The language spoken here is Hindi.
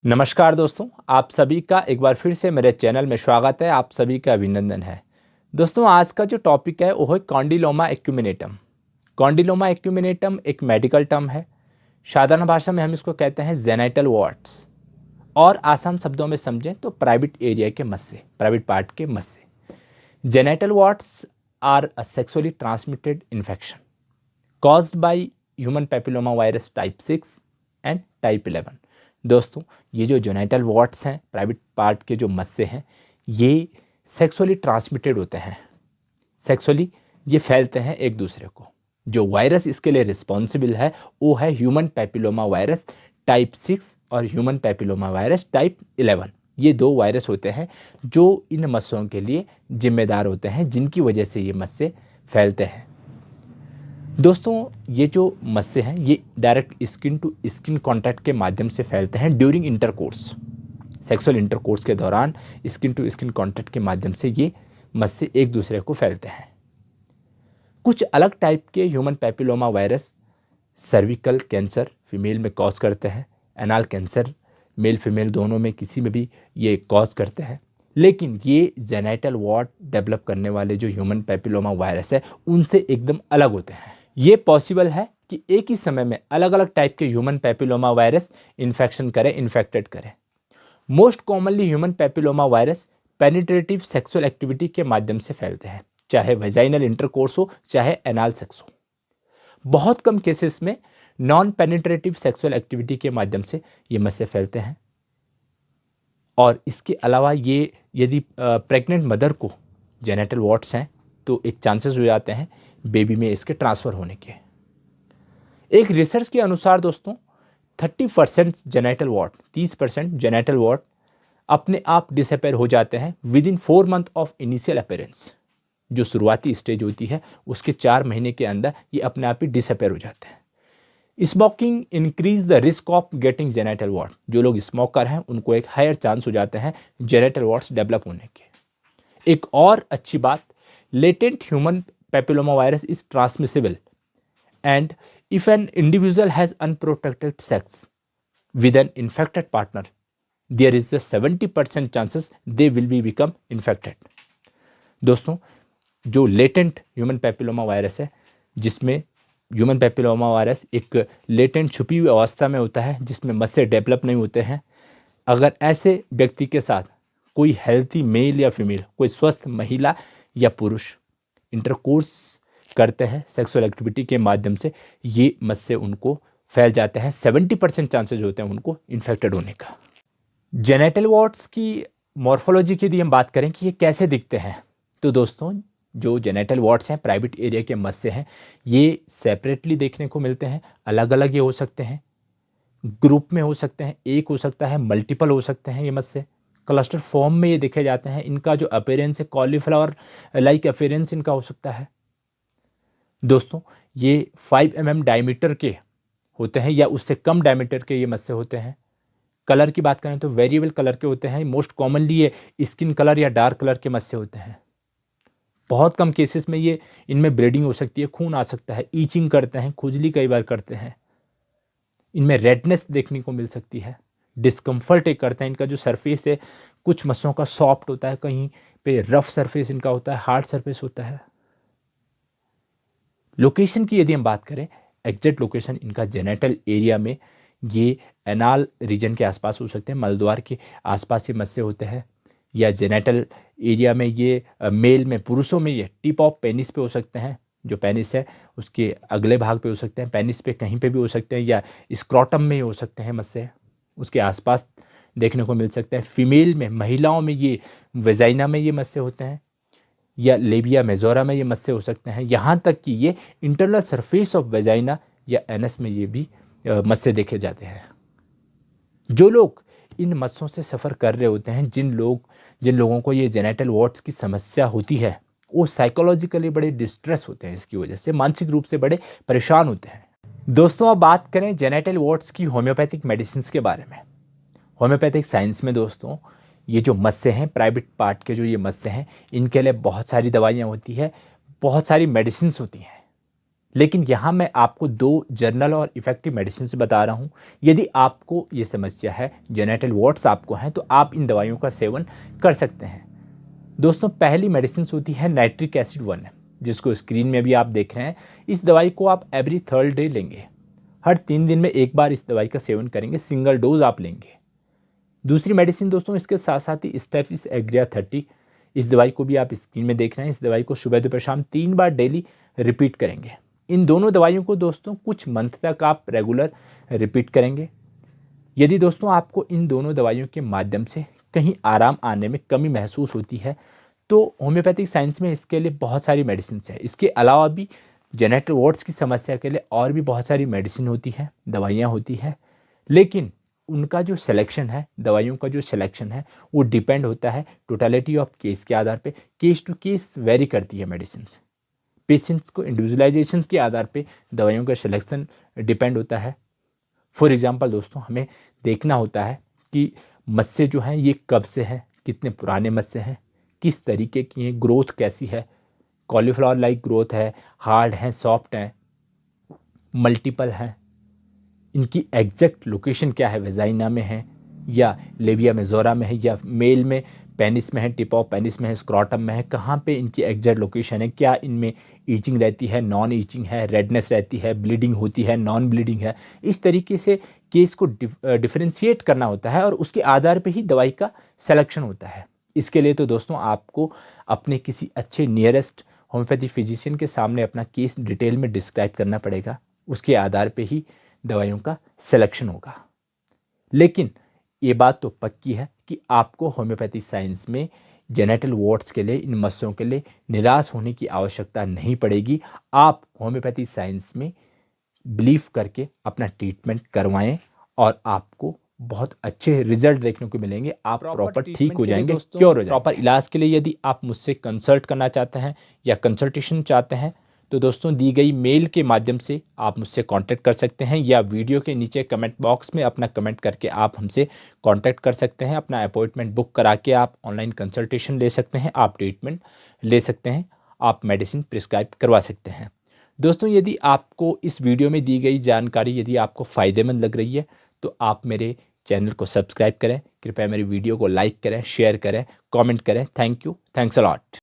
नमस्कार दोस्तों, आप सभी का एक बार फिर से मेरे चैनल में स्वागत है। आप सभी का अभिनंदन है। दोस्तों, आज का जो टॉपिक है वो है कॉन्डिलोमा एक्यूमिनेटम। कॉन्डिलोमा एक्यूमिनेटम एक मेडिकल टर्म है। साधारण भाषा में हम इसको कहते हैं जेनाइटल वॉर्ट्स, और आसान शब्दों में समझें तो प्राइवेट एरिया के मस्से, प्राइवेट पार्ट के मस्से। Genital warts are a sexually transmitted infection caused by human papilloma virus type 6 and type 11। दोस्तों, ये जो जेनाइटल वॉर्ट्स हैं, प्राइवेट पार्ट के जो मस्से हैं, ये सेक्सुअली ट्रांसमिटेड होते हैं। सेक्सुअली ये फैलते हैं एक दूसरे को। जो वायरस इसके लिए रिस्पॉन्सिबल है वो है ह्यूमन पैपिलोमा वायरस टाइप 6 और ह्यूमन पैपिलोमा वायरस टाइप 11। ये दो वायरस होते हैं जो इन मस्सों के लिए जिम्मेदार होते हैं, जिनकी वजह से ये मस्से फैलते हैं। दोस्तों, ये जो मस्से हैं ये direct skin to skin contact के माध्यम से फैलते हैं ड्यूरिंग इंटरकोर्स। सेक्सुअल इंटरकोर्स के दौरान स्किन टू स्किन कांटेक्ट के माध्यम से ये मस्से एक दूसरे को फैलते हैं। कुछ अलग टाइप के human papilloma virus cervical cancer female में कॉज करते हैं, एनाल कैंसर मेल फीमेल दोनों में किसी में भी ये कॉज करते हैं। लेकिन ये जेनाइटल वॉर्ट डेवलप करने वाले जो ह्यूमन पैपिलोमा वायरस है उनसे एकदम अलग होते हैं। ये पॉसिबल है कि एक ही समय में अलग अलग टाइप के ह्यूमन पैपिलोमा वायरस इन्फेक्टेड करें। Most commonly human papilloma virus penetrative sexual activity के माध्यम से फैलते हैं, चाहे वेजाइनल इंटरकोर्स हो चाहे एनाल सेक्स हो। बहुत कम केसेस में नॉन पेनिट्रेटिव सेक्सुअल एक्टिविटी के माध्यम से ये मस्से फैलते हैं। और इसके अलावा ये यदि प्रेग्नेंट मदर को जेनेटल वॉर्ट्स हैं तो एक चांसेस हो जाते हैं बेबी में इसके ट्रांसफ़र होने के। एक रिसर्च के अनुसार दोस्तों 30% जेनेटल वॉर्ट, 30% जेनेटल वॉर्ट अपने आप डिसअपेयर हो जाते हैं with in 4 month of initial appearance. जो शुरुआती स्टेज होती है उसके 4 महीने के अंदर ये अपने आप ही डिसअपेयर हो जाते हैं। Smoking increase the risk of getting genital wart. जो लोग स्मोकर हैं उनको एक हायर चांस हो जाते हैं जेनेटल वॉर्ट्स डेवलप होने के। एक और अच्छी बात, latent human papilloma virus is transmissible and if an individual has unprotected sex with an infected partner there is a 70% chances they will be become infected. दोस्तों, जो लेटेंट ह्यूमन पैपिलोमा वायरस है, जिसमें ह्यूमन पैपिलोमा वायरस एक लेटेंट छुपी हुई अवस्था में होता है जिसमें मस्से डेवलप नहीं होते हैं। अगर ऐसे व्यक्ति के साथ कोई हेल्थी मेल या फीमेल, कोई स्वस्थ महिला या पुरुष इंटरकोर्स करते हैं सेक्सुअल एक्टिविटी के माध्यम से, ये मस्से उनको फैल जाते हैं। 70% चांसेस होते हैं उनको इन्फेक्टेड होने का। जेनेटल वॉर्ट्स की मॉर्फोलॉजी की यदि हम बात करें कि ये कैसे दिखते हैं, तो दोस्तों जो जेनेटल वॉर्ट्स हैं, प्राइवेट एरिया के मस्से हैं, ये सेपरेटली देखने को मिलते हैं। अलग अलग ये हो सकते हैं, ग्रुप में हो सकते हैं, एक हो सकता है, मल्टीपल हो सकते हैं। ये मस्से क्लस्टर फॉर्म में ये देखे जाते हैं। इनका जो अपीयरेंस है कॉलीफ्लावर लाइक अपीयरेंस इनका हो सकता है। दोस्तों, ये 5 mm डायमीटर के होते हैं या उससे कम डायमीटर के ये मस्से होते हैं। कलर की बात करें तो वेरिएबल कलर के होते हैं। मोस्ट कॉमनली ये स्किन कलर या डार्क कलर के मस्से होते हैं। बहुत कम केसेस में ये इनमें ब्लीडिंग हो सकती है, खून आ सकता है, ईचिंग करते हैं, खुजली कई बार करते हैं। इनमें रेडनेस देखने को मिल सकती है, डिस्कम्फर्ट एक करते हैं। इनका जो सरफेस है कुछ मस्सों का सॉफ्ट होता है, कहीं पे रफ सरफेस इनका होता है, हार्ड सरफेस होता है। लोकेशन की यदि हम बात करें, एग्जैक्ट लोकेशन इनका जेनेटल एरिया में ये एनाल रीजन के आसपास हो सकते हैं, मलद्वार के आसपास ये मस्से होते हैं। या जेनेटल एरिया में ये मेल में, पुरुषों में ये टिप ऑफ पेनिस पे हो सकते हैं। जो पेनिस है उसके अगले भाग पे हो सकते हैं, पेनिस पे कहीं पे भी हो सकते हैं, या स्क्रॉटम में हो सकते हैं मस्से, उसके आसपास देखने को मिल सकते हैं। फीमेल में, महिलाओं में ये वेजाइना में ये मस्से होते हैं, या लेबिया मेजोरा में ये मस्से हो सकते हैं। यहाँ तक कि ये इंटरनल सरफेस ऑफ वेजाइना या एनस में ये भी मस्से देखे जाते हैं। जो लोग इन मस्सों से सफ़र कर रहे होते हैं, जिन लोगों को ये जेनेटल वॉर्ट्स की समस्या होती है, वो साइकोलॉजिकली बड़े डिस्ट्रेस होते हैं। इसकी वजह से मानसिक रूप से बड़े परेशान होते हैं। दोस्तों, अब बात करें जेनेटल वॉर्ट्स की होम्योपैथिक मेडिसिन के बारे में। होम्योपैथिक साइंस में दोस्तों ये जो मस्से हैं, प्राइवेट पार्ट के जो ये मस्से हैं, इनके लिए बहुत सारी दवाइयाँ होती है, बहुत सारी मेडिसिन होती हैं। लेकिन यहाँ मैं आपको 2 जर्नल और इफेक्टिव मेडिसिन बता रहा हूँ। यदि आपको ये समस्या है, जेनिटल वॉर्ट्स आपको हैं, तो आप इन दवाइयों का सेवन कर सकते हैं। दोस्तों, पहली मेडिसिन होती है नाइट्रिक एसिड 1, जिसको स्क्रीन में भी आप देख रहे हैं। इस दवाई को आप एवरी 3rd डे लेंगे। हर 3 दिन में एक बार इस दवाई का सेवन करेंगे, सिंगल डोज आप लेंगे। दूसरी मेडिसिन दोस्तों, इसके साथ साथ ही स्टेफिस एग्रिया 30, इस दवाई को भी आप स्क्रीन में देख रहे हैं। इस दवाई को सुबह दोपहर शाम 3 बार डेली रिपीट करेंगे। इन दोनों दवाइयों को दोस्तों कुछ मंथ तक आप रेगुलर रिपीट करेंगे। यदि दोस्तों आपको इन दोनों दवाइयों के माध्यम से कहीं आराम आने में कमी महसूस होती है, तो होम्योपैथिक साइंस में इसके लिए बहुत सारी मेडिसिन है। इसके अलावा भी जेनेटल वॉर्ट्स की समस्या के लिए और भी बहुत सारी मेडिसिन होती है, दवाइयाँ होती हैं। लेकिन उनका जो सिलेक्शन है, दवाइयों का जो सिलेक्शन है, वो डिपेंड होता है टोटलिटी ऑफ केस के आधार पे। केस टू केस वेरी करती है मेडिसिन। पेशेंट्स को इंडिविजुअलाइजेशन के आधार पे दवाइयों का सिलेक्शन डिपेंड होता है। फॉर एग्जांपल दोस्तों, हमें देखना होता है कि मस्से जो हैं ये कब से हैं, कितने पुराने मस्से हैं, किस तरीके की हैं, ग्रोथ कैसी है, कॉलीफ्लावर लाइक ग्रोथ है, हार्ड हैं, सॉफ्ट हैं, मल्टीपल हैं, इनकी एग्जैक्ट लोकेशन क्या है, वेजाइना में है या लेबिया मेजोरा में है, या मेल में पेनिस में है, टिप ऑफ पेनिस में है, स्क्रॉटम में है, कहाँ पे इनकी एग्जैक्ट लोकेशन है, क्या इनमें ईचिंग रहती है, नॉन ईचिंग है, रेडनेस रहती है, ब्लीडिंग होती है, नॉन ब्लीडिंग है। इस तरीके से केस को डिफरेंशिएट करना होता है और उसके आधार पे ही दवाई का सिलेक्शन होता है। इसके लिए तो दोस्तों आपको अपने किसी अच्छे नियरेस्ट होम्योपैथी फिजिशियन के सामने अपना केस डिटेल में डिस्क्राइब करना पड़ेगा। उसके आधार पे ही दवाइयों का सिलेक्शन होगा। लेकिन ये बात तो पक्की है कि आपको होम्योपैथी साइंस में जेनेटल वॉर्ट्स के लिए, इन मस्सों के लिए निराश होने की आवश्यकता नहीं पड़ेगी। आप होम्योपैथी साइंस में बिलीव करके अपना ट्रीटमेंट करवाएं और आपको बहुत अच्छे रिजल्ट देखने को मिलेंगे। आप प्रॉपर ठीक हो जाएंगे, क्योर हो जाएंगे। प्रॉपर इलाज के लिए यदि आप मुझसे कंसल्ट करना चाहते हैं या कंसल्टेशन चाहते हैं, तो दोस्तों दी गई मेल के माध्यम से आप मुझसे कांटेक्ट कर सकते हैं, या वीडियो के नीचे कमेंट बॉक्स में अपना कमेंट करके आप हमसे कांटेक्ट कर सकते हैं। अपना अपॉइंटमेंट बुक करा के आप ऑनलाइन कंसल्टेशन ले सकते हैं, आप ट्रीटमेंट ले सकते हैं, आप मेडिसिन प्रिस्क्राइब करवा सकते हैं। दोस्तों, यदि आपको इस वीडियो में दी गई जानकारी यदि आपको फ़ायदेमंद लग रही है, तो आप मेरे चैनल को सब्सक्राइब करें। कृपया मेरी वीडियो को लाइक करें, शेयर करें, कमेंट करें। Thank you, thanks a lot.